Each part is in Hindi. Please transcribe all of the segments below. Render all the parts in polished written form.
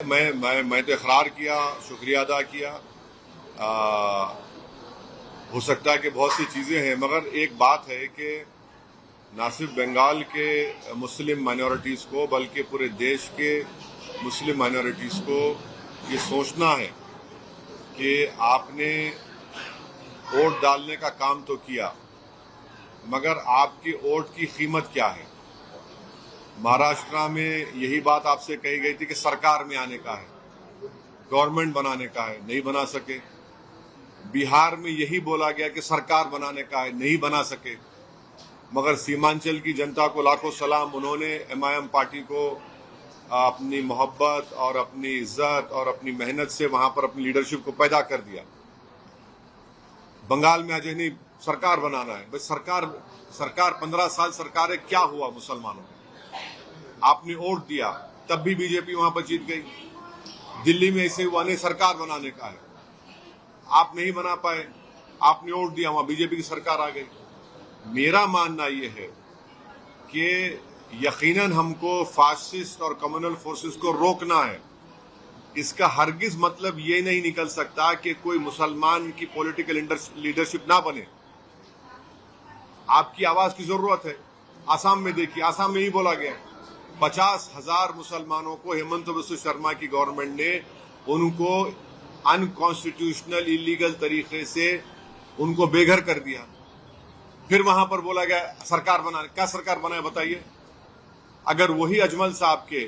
मैं तो इकरार किया, शुक्रिया अदा किया। हो सकता है कि बहुत सी चीज़ें हैं, मगर एक बात है कि ना सिर्फ बंगाल के मुस्लिम माइनॉरिटीज़ को बल्कि पूरे देश के मुस्लिम माइनॉरिटीज़ को ये सोचना है कि आपने वोट डालने का काम तो किया, मगर आपकी वोट की कीमत क्या है। महाराष्ट्र में यही बात आपसे कही गई थी कि सरकार में आने का है, गवर्नमेंट बनाने का है, नहीं बना सके। बिहार में यही बोला गया कि सरकार बनाने का है, नहीं बना सके। मगर सीमांचल की जनता को लाखों सलाम, उन्होंने एमआईएम पार्टी को अपनी मोहब्बत और अपनी इज्जत और अपनी मेहनत से वहां पर अपनी लीडरशिप को पैदा कर दिया। बंगाल में आज नहीं सरकार बनाना है, बस सरकार 15 साल सरकार है, क्या हुआ मुसलमानों को? आपने वोट दिया, तब भी बीजेपी वहां पर जीत गई। दिल्ली में ऐसे हुआ, नहीं सरकार बनाने का है, आप नहीं बना पाए, आपने वोट दिया, वहां बीजेपी की सरकार आ गई। मेरा मानना यह है कि यकीनन हमको फासिस्ट और कम्युनल फोर्सेस को रोकना है। इसका हरगिज मतलब ये नहीं निकल सकता कि कोई मुसलमान की पॉलिटिकल लीडरशिप ना बने। आपकी आवाज की जरूरत है। आसाम में देखिए, आसाम में ही बोला गया 50,000 मुसलमानों को हेमंत बिस्व शर्मा की गवर्नमेंट ने उनको अनकॉन्स्टिट्यूशनल इलीगल तरीके से उनको बेघर कर दिया। फिर वहां पर बोला गया सरकार बनाने, क्या सरकार बनाए बताइए? अगर वही अजमल साहब के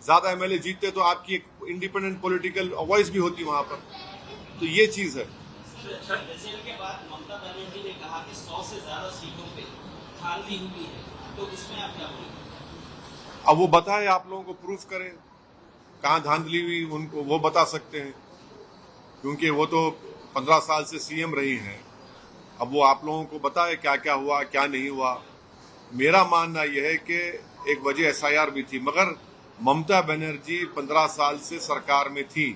ज्यादा एमएलए जीतते तो आपकी एक इंडिपेंडेंट पॉलिटिकल वॉइस भी होती वहां पर। तो ये चीज है। के बाद ममता बनर्जी ने कहा कि 100 से ज्यादा सीटों पे धांधली हुई है, तो इसमें आप क्या बोलेंगे? अब वो बताए, आप लोगों को प्रूफ करें कहां धांधली हुई, उनको वो बता सकते हैं, क्योंकि वो तो 15 साल से सीएम रही हैं। अब वो आप लोगों को बताए क्या क्या हुआ, क्या नहीं हुआ। मेरा मानना यह है कि एक वजह एसआईआर भी थी, मगर ममता बनर्जी 15 साल से सरकार में थी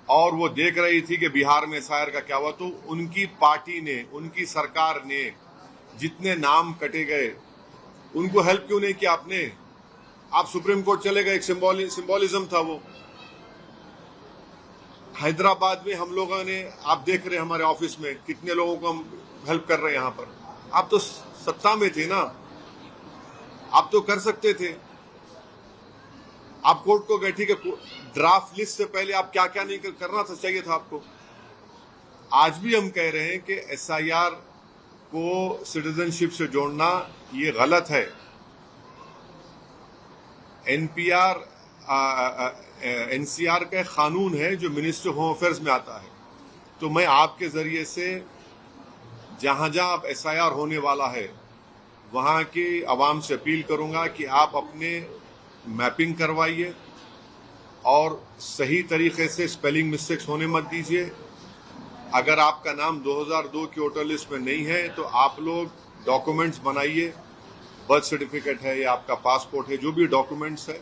और वो देख रही थी कि बिहार में एसआईआर का क्या हुआ। तो उनकी पार्टी ने, उनकी सरकार ने जितने नाम कटे गए, उनको हेल्प क्यों नहीं किया आपने? आप सुप्रीम कोर्ट चले गए, एक सिंबोलिज्म था वो। हैदराबाद में हम लोगों ने, आप देख रहे हैं हमारे ऑफिस में कितने लोगों को हम हेल्प कर रहे हैं। यहां पर आप तो सत्ता में थे ना, आप तो कर सकते थे। आप कोर्ट को गए, ठीक है, ड्राफ्ट लिस्ट से पहले आप क्या क्या नहीं करना था, चाहिए था आपको। आज भी हम कह रहे हैं कि एसआईआर को सिटीजनशिप से जोड़ना ये गलत है। एनसीआर का कानून है जो मिनिस्ट्री ऑफ होम अफेयर्स में आता है। तो मैं आपके जरिए से जहां जहां अब एसआईआर होने वाला है वहां की आवाम से अपील करूंगा कि आप अपने मैपिंग करवाइए और सही तरीके से स्पेलिंग मिस्टेक्स होने मत दीजिए। अगर आपका नाम 2002 की वोटर लिस्ट में नहीं है तो आप लोग डॉक्यूमेंट्स बनाइए, बर्थ सर्टिफिकेट है या आपका पासपोर्ट है, जो भी डॉक्यूमेंट्स है।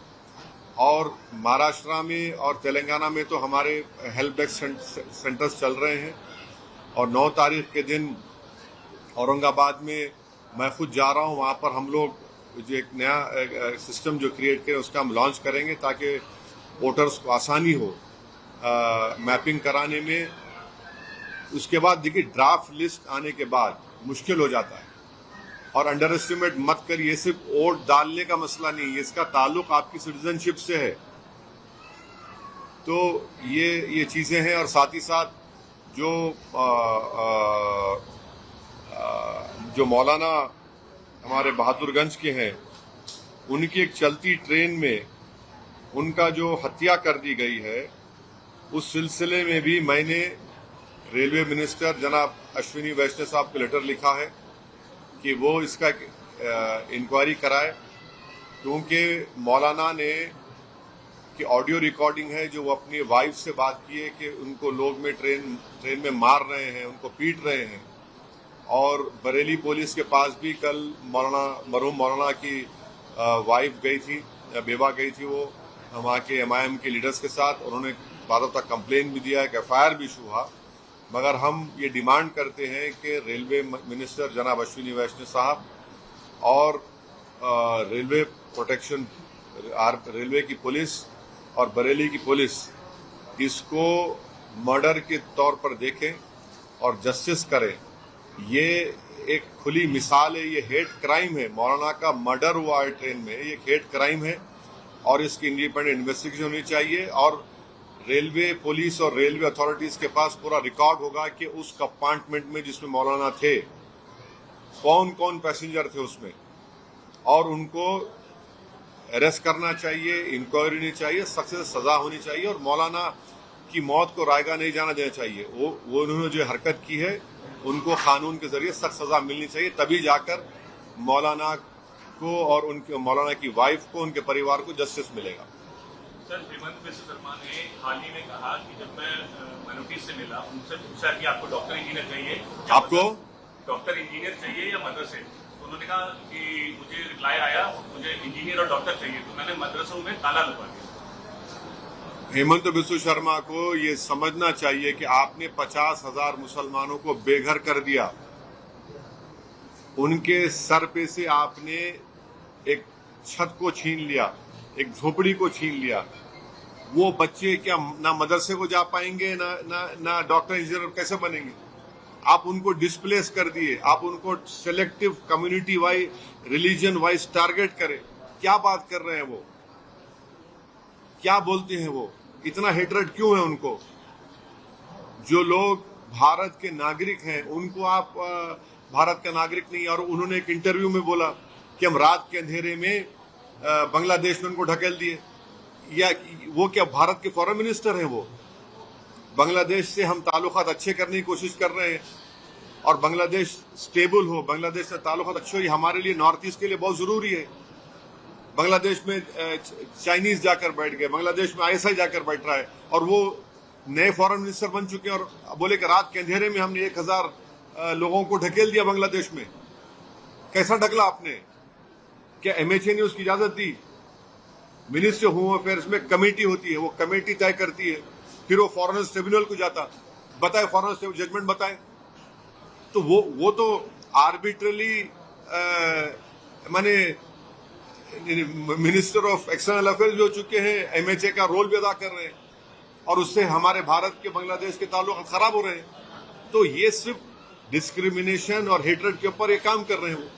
और महाराष्ट्र में और तेलंगाना में तो हमारे हेल्प डेस्क सेंटर्स चल रहे हैं, और 9 तारीख के दिन औरंगाबाद में मैं खुद जा रहा हूं। वहां पर हम लोग जो एक नया सिस्टम जो क्रिएट करें उसका हम लॉन्च करेंगे ताकि वोटर्स को आसानी हो मैपिंग कराने में। उसके बाद देखिए, ड्राफ्ट लिस्ट आने के बाद मुश्किल हो जाता है, और अंडर एस्टिमेट मत करिए। सिर्फ वोट डालने का मसला नहीं है, इसका ताल्लुक आपकी सिटीजनशिप से है। तो ये चीजें हैं। और साथ ही साथ जो मौलाना हमारे बहादुरगंज के हैं, उनकी एक चलती ट्रेन में उनका जो हत्या कर दी गई है, उस सिलसिले में भी मैंने रेलवे मिनिस्टर जनाब अश्विनी वैष्णव साहब को लेटर लिखा है कि वो इसका इंक्वायरी कराए, क्योंकि मौलाना ने की ऑडियो रिकॉर्डिंग है जो वो अपनी वाइफ से बात की है कि उनको लोग में ट्रेन में मार रहे हैं, उनको पीट रहे हैं। और बरेली पुलिस के पास भी कल मरहूम मौलाना की वाइफ गई थी, बेवा गई थी, वो वहाँ के एमआईएम के लीडर्स के साथ। उन्होंने बाद तक कंप्लेन भी दिया, एक एफआईआर भी इशू हुआ। मगर हम ये डिमांड करते हैं कि रेलवे मिनिस्टर जनाब अश्विनी वैष्णव साहब और रेलवे प्रोटेक्शन, रेलवे की पुलिस और बरेली की पुलिस इसको मर्डर के तौर पर देखें और जस्टिस करें। ये एक खुली मिसाल है, ये हेट क्राइम है। मौलाना का मर्डर हुआ है ट्रेन में, ये हेट क्राइम है और इसकी इंडिपेंडेंट इन्वेस्टिगेशन होनी चाहिए। और रेलवे पुलिस और रेलवे अथॉरिटीज के पास पूरा रिकॉर्ड होगा कि उस कंपार्टमेंट में जिसमें मौलाना थे कौन कौन पैसेंजर थे उसमें, और उनको अरेस्ट करना चाहिए, इंक्वायरी नहीं चाहिए, सख्त से सजा होनी चाहिए और मौलाना की मौत को रायगा नहीं जाना देना चाहिए। वो उन्होंने जो हरकत की है उनको कानून के जरिए सख्त सजा मिलनी चाहिए, तभी जाकर मौलाना को और उनके मौलाना की वाइफ को, उनके परिवार को जस्टिस मिलेगा। सर, हेमंत बिस्वा शर्मा ने हाल ही में कहा कि जब मैं माइनॉरिटी से मिला, उनसे पूछा कि आपको डॉक्टर इंजीनियर चाहिए, आपको डॉक्टर इंजीनियर चाहिए या मदरसे, तो उन्होंने कहा कि मुझे रिप्लाई आया मुझे इंजीनियर और डॉक्टर चाहिए, तो मैंने मदरसों में ताला लगवा दिया। हेमंत बिस्वा शर्मा को ये समझना चाहिए कि आपने 50,000 मुसलमानों को बेघर कर दिया। उनके सर पे से आपने एक छत को छीन लिया, एक झोपड़ी को छीन लिया। वो बच्चे क्या ना मदरसे को जा पाएंगे, ना डॉक्टर इंजीनियर कैसे बनेंगे? आप उनको डिस्प्लेस कर दिए, आप उनको selective community wise, religion wise target करें। क्या बात कर रहे हैं वो? क्या बोलते हैं वो? इतना हेट्रेड क्यों है उनको? जो लोग भारत के नागरिक हैं उनको आप भारत का नागरिक नहीं। और उन्होंने एक इंटरव्यू में बोला कि हम रात के अंधेरे में बांग्लादेश में उनको ढकेल दिए। या वो क्या भारत के फॉरेन मिनिस्टर हैं? वो बांग्लादेश से हम ताल्लुकात अच्छे करने की कोशिश कर रहे हैं और बांग्लादेश स्टेबल हो, बांग्लादेश से ताल्लुकात अच्छे हो, ये हमारे लिए नॉर्थ ईस्ट के लिए बहुत जरूरी है। बांग्लादेश में चाइनीज जाकर बैठ गए, बांग्लादेश में आईएसआई जाकर बैठ रहा है और वो नए फॉरेन मिनिस्टर बन चुके हैं और बोले कि रात के अंधेरे में हमने 1000 लोगों को ढकेल दिया बांग्लादेश में। कैसा ढकला आपने? क्या एमएचए ने उसकी इजाजत दी? मिनिस्ट्री ऑफ होम अफेयर्स में कमेटी होती है, वो कमेटी तय करती है, फिर वो फॉरेनर्स ट्रिब्यूनल को जाता, बताए फॉरेनर्स जजमेंट बताए। तो वो तो आर्बिट्रली माने मिनिस्टर ऑफ एक्सटर्नल अफेयर्स भी हो चुके हैं, एमएचए का रोल भी अदा कर रहे हैं और उससे हमारे भारत के बांग्लादेश के ताल्लुक खराब हो रहे हैं। तो ये सिर्फ डिस्क्रिमिनेशन और हेट्रेड के ऊपर ये काम कर रहे हैं वो।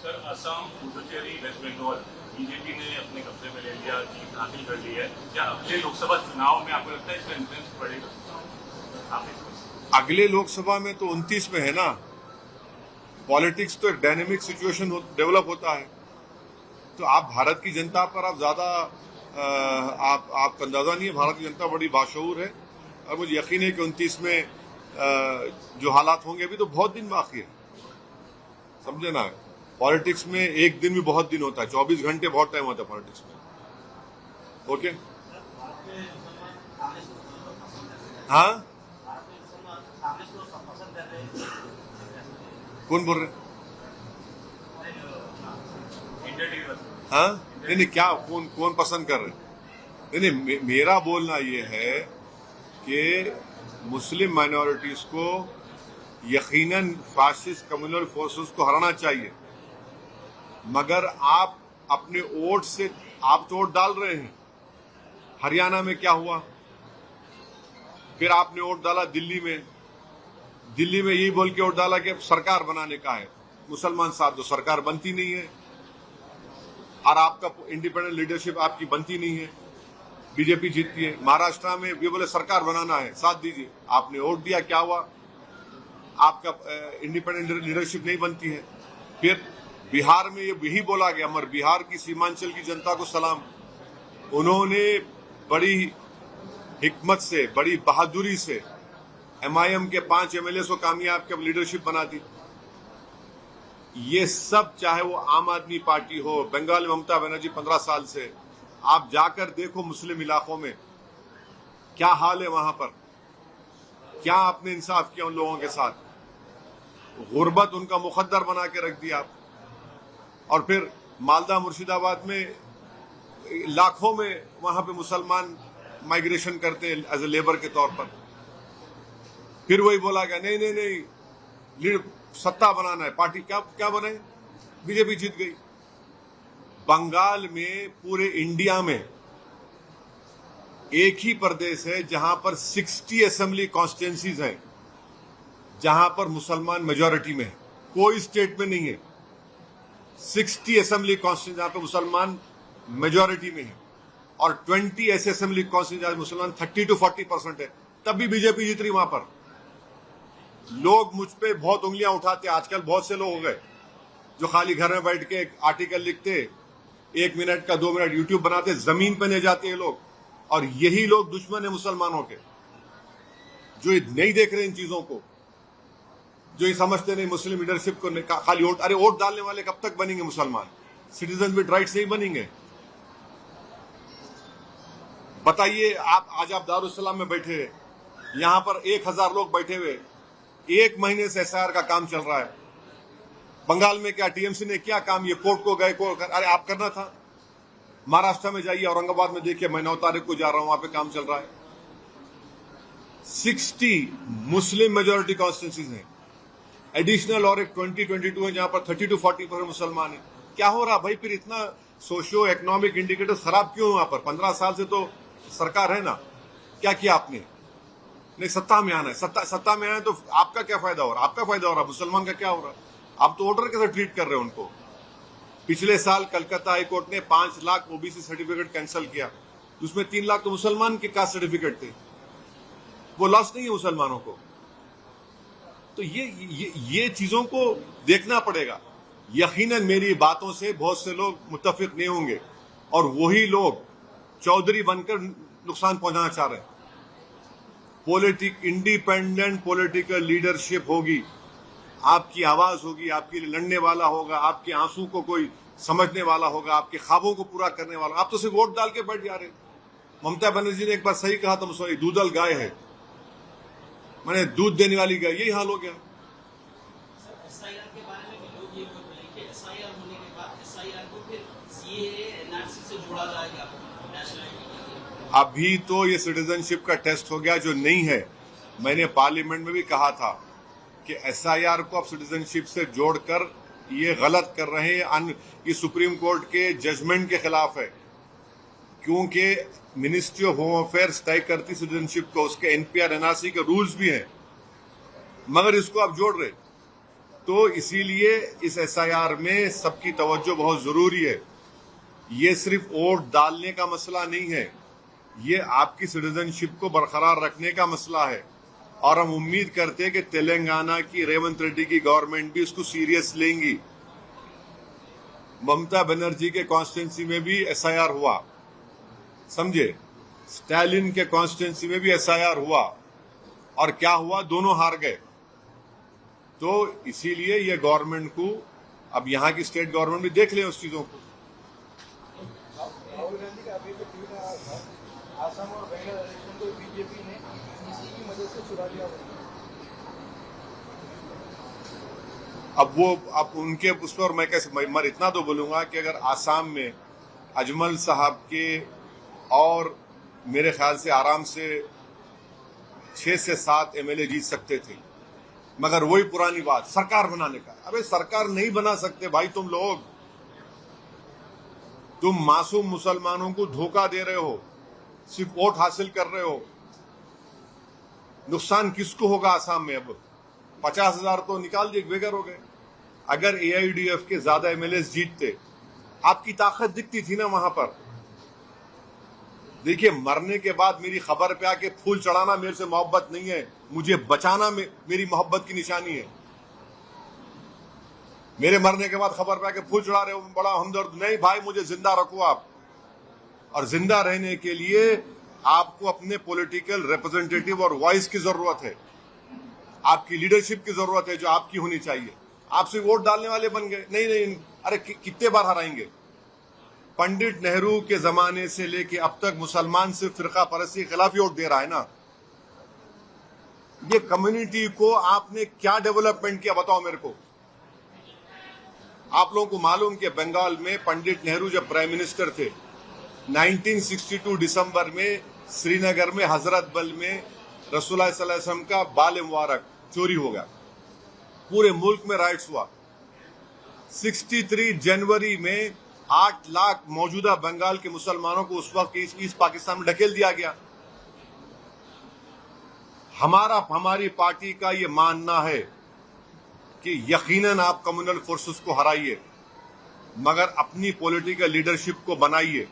Sir, Assam, Puducherry, West Bengal BJP ने अपने कब्जे में ले लिया, जीत हासिल कर ली है। क्या अगले लोकसभा चुनाव में आपको लगता है इसका इन्फ्लुएंस पड़ेगा? अगले लोकसभा में तो 29 में है ना। पॉलिटिक्स तो एक डायनेमिक सिचुएशन डेवलप होता है। तो आप भारत की जनता पर आप ज्यादा आपका अंदाजा नहीं है। भारत की जनता बड़ी बाशऊर है और मुझे यकीन है कि 29 में जो हालात होंगे, अभी तो बहुत दिन बाकी है, समझे ना। पॉलिटिक्स में एक दिन भी बहुत दिन होता है, 24 घंटे बहुत टाइम होता है पॉलिटिक्स में। ओके, हाँ, कौन बोल रहे? हाँ, नहीं, क्या कौन पसंद कर रहे? नहीं, मेरा बोलना ये है कि मुस्लिम माइनॉरिटीज को यकीनन फासिस्ट कम्युनल फोर्सेस को हराना चाहिए, मगर आप अपने वोट से आप तो वोट डाल रहे हैं। हरियाणा में क्या हुआ? फिर आपने वोट डाला दिल्ली में यही बोल के वोट डाला कि अब सरकार बनाने का है। मुसलमान साहब, तो सरकार बनती नहीं है और आपका इंडिपेंडेंट लीडरशिप आपकी बनती नहीं है, बीजेपी जीतती है। महाराष्ट्र में ये बोले सरकार बनाना है, साथ दीजिए, आपने वोट दिया, क्या हुआ? आपका इंडिपेंडेंट लीडरशिप नहीं बनती है। फिर बिहार में ये यही बोला गया, मगर बिहार की सीमांचल की जनता को सलाम, उन्होंने बड़ी हिकमत से, बड़ी बहादुरी से एमआईएम के 5 एमएलए को कामयाब के लीडरशिप बना दी। ये सब, चाहे वो आम आदमी पार्टी हो, बंगाल में ममता बनर्जी 15 साल से, आप जाकर देखो मुस्लिम इलाकों में क्या हाल है वहां पर। क्या आपने इंसाफ किया उन लोगों के साथ? गुर्बत उनका मुकद्दर बना के रख दिया आप। और फिर मालदा मुर्शिदाबाद में लाखों में वहां पे मुसलमान माइग्रेशन करते हैं एज ए लेबर के तौर पर। फिर वही बोला गया नहीं, सत्ता बनाना है, पार्टी क्या बने? बीजेपी जीत गई। बंगाल में, पूरे इंडिया में एक ही प्रदेश है जहां पर 60 असेंबली कॉन्स्टिट्यूंसीज हैं जहां पर मुसलमान मेजॉरिटी में है, कोई स्टेट में नहीं है। 60 असेंबली कॉन्स्टिट्यूंसी जहां पर मुसलमान मेजॉरिटी में है और 20 ऐसे असेंबली कॉन्स्टिट्यूंसी जहां मुसलमान 30 to 40% है, तब भी बीजेपी जीत रही वहां पर। लोग मुझ पे बहुत उंगलियां उठाते, आजकल बहुत से लोग हो गए जो खाली घर में बैठ के एक आर्टिकल लिखते, 1 मिनट का 2 मिनट यूट्यूब बनाते, जमीन पे ले जाते हैं लोग। और यही लोग दुश्मन है मुसलमानों के, जो नहीं देख रहे इन चीजों को, जो ये समझते नहीं मुस्लिम लीडरशिप को खाली वोट। अरे वोट डालने वाले कब तक बनेंगे मुसलमान? सिटीजन विद राइट्स नहीं बनेंगे। बताइए, आज आप दारुसलाम में बैठे हैं, यहां पर 1000 लोग बैठे हुए, 1 महीने से एसआईआर का काम चल रहा है। बंगाल में क्या टीएमसी ने क्या काम, ये कोर्ट को गए, अरे आप करना था। महाराष्ट्र में जाइए, औरंगाबाद में देखिए, मैं 9 तारीख को जा रहा हूं, वहां पे काम चल रहा है। 60 मुस्लिम मेजोरिटी कॉन्स्टिट्यूंसीज हैं, एडिशनल और एक 2022 है जहां पर 30 to 40% मुसलमान है। क्या हो रहा भाई? फिर इतना सोशियो इकोनॉमिक इंडिकेटर खराब क्यों वहां पर? 15 साल से तो सरकार है ना, क्या किया आपने? नहीं, सत्ता में आना है, सत्ता में आना है तो आपका क्या फायदा हो रहा? आपका फायदा हो रहा, मुसलमान का क्या हो रहा? आप तो वोटर कैसे ट्रीट कर रहे हो उनको? पिछले साल कलकत्ता हाईकोर्ट ने 5 लाख ओबीसी सर्टिफिकेट कैंसिल किया, उसमें 3 लाख तो मुसलमान के कास्ट सर्टिफिकेट थे। वो लॉस नहीं है मुसलमानों को। तो ये चीजों को देखना पड़ेगा। यकीनन मेरी बातों से बहुत से लोग मुत्तफिक नहीं होंगे और वही लोग चौधरी बनकर नुकसान पहुंचाना चाह रहे हैं। इंडिपेंडेंट पॉलिटिकल लीडरशिप होगी, आपकी आवाज होगी, आपके लिए लड़ने वाला होगा, आपके आंसू को कोई समझने वाला होगा, आपके ख्वाबों को पूरा करने वाला। आप तो सिर्फ वोट डाल के बैठ जा रहे। ममता बनर्जी ने एक बार सही कहा था, मुझे दूधल गाय है, मैंने दूध देने वाली गाय, यही हाल हो गया। एसआईआर के बारे में भी लोग ये बोल रहे हैं कि एसआईआर होने के बाद एसआईआर को फिर सीएए एनआरसी से जोड़ा जाएगा नेशनलिटी के लिए। अभी तो ये सिटीजनशिप का टेस्ट हो गया जो नहीं है। मैंने पार्लियामेंट में भी कहा था कि एसआईआर को आप सिटीजनशिप से जोड़कर ये गलत कर रहे हैं। ये सुप्रीम कोर्ट के जजमेंट के खिलाफ है, क्योंकि मिनिस्ट्री ऑफ होम अफेयर्स तय करती सिटीजनशिप को, उसके एनपीआर एनआरसी के रूल्स भी हैं, मगर इसको आप जोड़ रहे। तो इसीलिए इस एसआईआर में सबकी तवज्जो बहुत जरूरी है। ये सिर्फ वोट डालने का मसला नहीं है, ये आपकी सिटीजनशिप को बरकरार रखने का मसला है। और हम उम्मीद करते हैं कि तेलंगाना की रेवंत रेड्डी की गवर्नमेंट भी इसको सीरियस लेंगी। ममता बनर्जी के कॉन्स्टिट्यूंसी में भी एसआईआर हुआ, समझे, स्टालिन के कॉन्स्टिट्यूंसी में भी एसआईआर हुआ, और क्या हुआ? दोनों हार गए। तो इसीलिए ये गवर्नमेंट को, अब यहाँ की स्टेट गवर्नमेंट भी देख ले उस चीजों को। राहुल गांधी का अभी जो ट्वीट आया था, आसाम और बंगाल इलेक्शन को बीजेपी ने इसी की मदद से चुरा लिया। अब उनके उस पर मैं कैसे, मैं इतना तो बोलूंगा कि अगर आसाम में अजमल साहब के और मेरे ख्याल से आराम से 6 से 7 एमएलए जीत सकते थे, मगर वही पुरानी बात सरकार बनाने का। अबे सरकार नहीं बना सकते भाई तुम लोग, तुम मासूम मुसलमानों को धोखा दे रहे हो, सिर्फ वोट हासिल कर रहे हो। नुकसान किसको होगा आसाम में? अब 50,000 तो निकाल दिए, बेघर हो गए। अगर एआईयूडीएफ के ज्यादा एमएलए जीतते, आपकी ताकत दिखती थी ना वहां पर। देखिए, मरने के बाद मेरी खबर पे आके फूल चढ़ाना मेरे से मोहब्बत नहीं है, मुझे बचाना मेरी मोहब्बत की निशानी है। मेरे मरने के बाद खबर पे आके फूल चढ़ा रहे हो, बड़ा हमदर्द नहीं भाई, मुझे जिंदा रखो आप। और जिंदा रहने के लिए आपको अपने पॉलिटिकल रिप्रेजेंटेटिव और वॉइस की जरूरत है, आपकी लीडरशिप की जरूरत है जो आपकी होनी चाहिए। आप सिर्फ वोट डालने वाले बन गए। नहीं, अरे कितने बार हराएंगे? पंडित नेहरू के जमाने से लेके अब तक मुसलमान सिर्फ फिरका परस्ती के खिलाफ ही वोट दे रहा है ना। ये कम्युनिटी को आपने क्या डेवलपमेंट किया बताओ मेरे को। आप लोगों को मालूम कि बंगाल में पंडित नेहरू जब प्राइम मिनिस्टर थे, 1962 दिसंबर में श्रीनगर में हजरत बल में रसूलुल्लाह सल्लल्लाहु अलैहि वसल्लम का बाल मुबारक चोरी हो गया, पूरे मुल्क में राइट्स हुआ। 63 जनवरी में 8 लाख मौजूदा बंगाल के मुसलमानों को उस वक्त ईस्ट पाकिस्तान में ढकेल दिया गया। हमारी पार्टी का ये मानना है कि यकीनन आप कम्युनल फोर्सेस को हराइए, मगर अपनी पॉलिटिकल लीडरशिप को बनाइए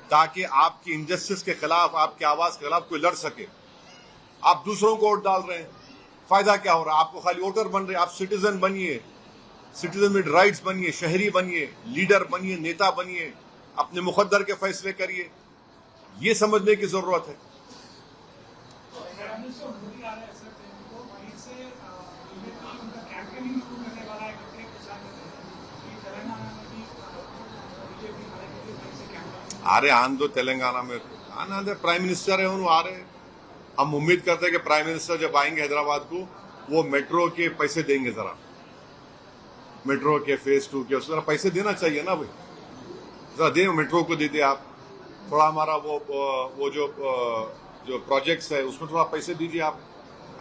ताकि आपकी इनजस्टिस के खिलाफ, आपकी आवाज के खिलाफ कोई लड़ सके। आप दूसरों को वोट डाल रहे हैं, फायदा क्या हो रहा है? आपको खाली वोटर बन रहे, आप सिटीजन बनिए, सिटीजन विद राइट्स बनिए, शहरी बनिए, लीडर बनिए, नेता बनिए, अपने मुकद्दर के फैसले करिए। ये समझने की जरूरत है। अरे आन दो, तेलंगाना में आना दे, प्राइम मिनिस्टर है उन्होंने आ रहे। हम उम्मीद करते हैं कि प्राइम मिनिस्टर जब आएंगे हैदराबाद को, वो मेट्रो के पैसे देंगे, जरा मेट्रो के फेज 2 के उसको पैसे देना चाहिए ना भाई, जरा दे, मेट्रो को दे दे आप। थोड़ा हमारा वो जो प्रोजेक्ट्स है उसमें थोड़ा पैसे दीजिए आप।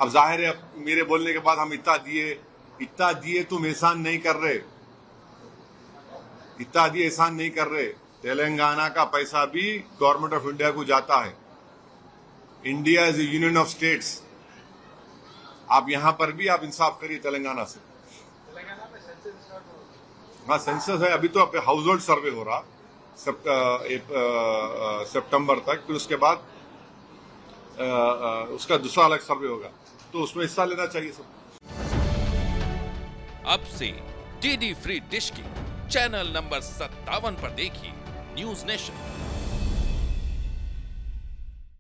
अब जाहिर है मेरे बोलने के बाद हम इतना दिए, तुम एहसान नहीं कर रहे, इतना दिए एहसान नहीं कर रहे। तेलंगाना का पैसा भी गवर्नमेंट ऑफ इंडिया को जाता है। India is A union of states. आप यहां पर भी आप इंसाफ करिए तेलंगाना से। हाँ, सेंसस है, अभी तो हाउस होल्ड सर्वे हो रहा सितंबर तक, फिर उसके बाद उसका दूसरा अलग सर्वे होगा, तो उसमें हिस्सा लेना चाहिए सब। अब से डीडी फ्री डिश की चैनल नंबर 57 पर देखिए न्यूज नेशन।